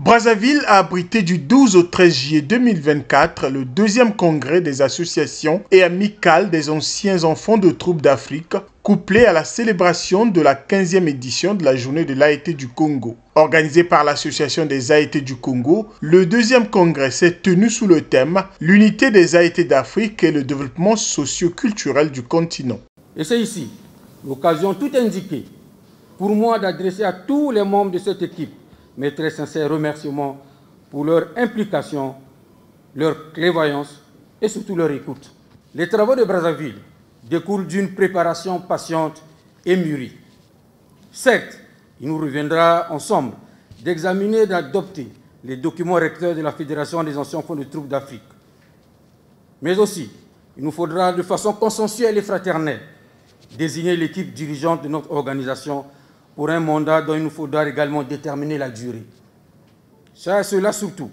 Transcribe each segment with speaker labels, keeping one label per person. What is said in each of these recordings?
Speaker 1: Brazzaville a abrité du 12 au 13 juillet 2024 le deuxième congrès des associations et amicales des anciens enfants de troupes d'Afrique, couplé à la célébration de la 15e édition de la journée de l'AET du Congo. Organisé par l'Association des AET du Congo, le deuxième congrès s'est tenu sous le thème « L'unité des AET d'Afrique et le développement socio-culturel du continent ».
Speaker 2: Et c'est ici l'occasion tout indiquée pour moi d'adresser à tous les membres de cette équipe mes très sincères remerciements pour leur implication, leur clairvoyance et surtout leur écoute. Les travaux de Brazzaville découlent d'une préparation patiente et mûrie. Certes, il nous reviendra ensemble d'examiner et d'adopter les documents recteurs de la Fédération des anciens enfants de troupes d'Afrique. Mais aussi, il nous faudra de façon consensuelle et fraternelle désigner l'équipe dirigeante de notre organisation pour un mandat dont il nous faudra également déterminer la durée. C'est cela surtout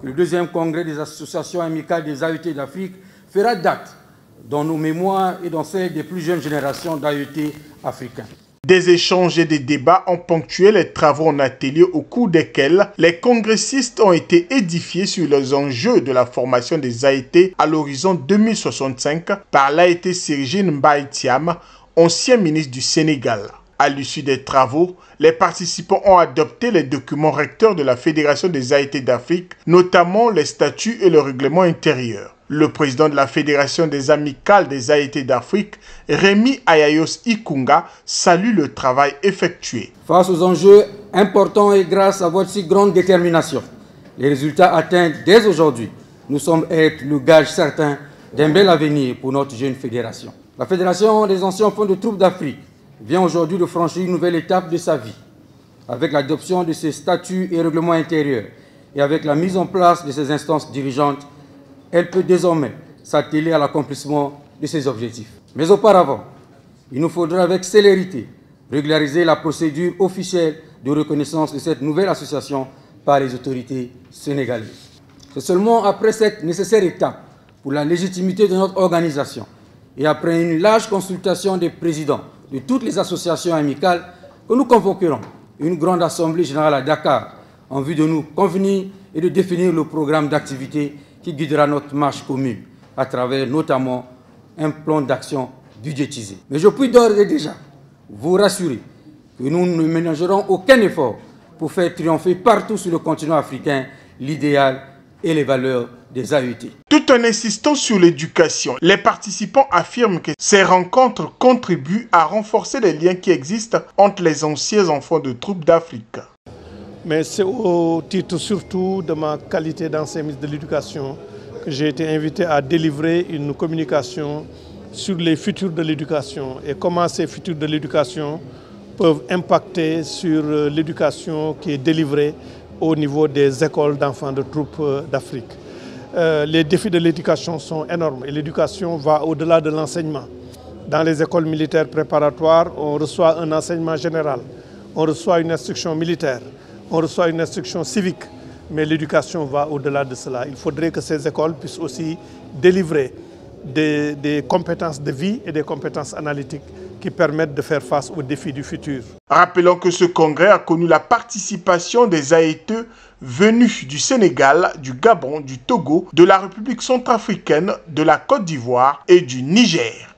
Speaker 2: que le deuxième congrès des associations amicales des AET d'Afrique fera date dans nos mémoires et dans celles des plus jeunes générations d'AET africains.
Speaker 1: Des échanges et des débats ont ponctué les travaux en atelier au cours desquels les congressistes ont été édifiés sur les enjeux de la formation des AET à l'horizon 2065 par l'AET Sergine Mbaye Thiam, ancien ministre du Sénégal. À l'issue des travaux, les participants ont adopté les documents recteurs de la Fédération des AET d'Afrique, notamment les statuts et le règlement intérieur. Le président de la Fédération des amicales des AET d'Afrique, Rémi Ayayos Ikunga, salue le travail effectué.
Speaker 2: Face aux enjeux importants et grâce à votre si grande détermination, les résultats atteints dès aujourd'hui nous semblent être le gage certain d'un bel avenir pour notre jeune fédération. La Fédération des anciens enfants de troupes d'Afrique vient aujourd'hui de franchir une nouvelle étape de sa vie, avec l'adoption de ses statuts et règlements intérieurs et avec la mise en place de ses instances dirigeantes. Elle peut désormais s'atteler à l'accomplissement de ses objectifs. Mais auparavant, il nous faudra avec célérité régulariser la procédure officielle de reconnaissance de cette nouvelle association par les autorités sénégalaises. C'est seulement après cette nécessaire étape pour la légitimité de notre organisation et après une large consultation des présidents de toutes les associations amicales que nous convoquerons une grande assemblée générale à Dakar en vue de nous convenir et de définir le programme d'activité qui guidera notre marche commune à travers notamment un plan d'action budgétisé. Mais je puis d'ores et déjà vous rassurer que nous ne ménagerons aucun effort pour faire triompher partout sur le continent africain l'idéal et les valeurs des AET.
Speaker 1: Tout en insistant sur l'éducation, les participants affirment que ces rencontres contribuent à renforcer les liens qui existent entre les anciens enfants de troupes d'Afrique.
Speaker 3: Mais c'est au titre surtout de ma qualité d'ancien ministre de l'Éducation que j'ai été invité à délivrer une communication sur les futurs de l'éducation et comment ces futurs de l'éducation peuvent impacter sur l'éducation qui est délivrée au niveau des écoles d'enfants de troupes d'Afrique. Les défis de l'éducation sont énormes et l'éducation va au-delà de l'enseignement. Dans les écoles militaires préparatoires, on reçoit un enseignement général, on reçoit une instruction militaire, on reçoit une instruction civique, mais l'éducation va au-delà de cela. Il faudrait que ces écoles puissent aussi délivrer des compétences de vie et des compétences analytiques qui permettent de faire face aux défis du futur.
Speaker 1: Rappelons que ce congrès a connu la participation des AET venus du Sénégal, du Gabon, du Togo, de la République centrafricaine, de la Côte d'Ivoire et du Niger.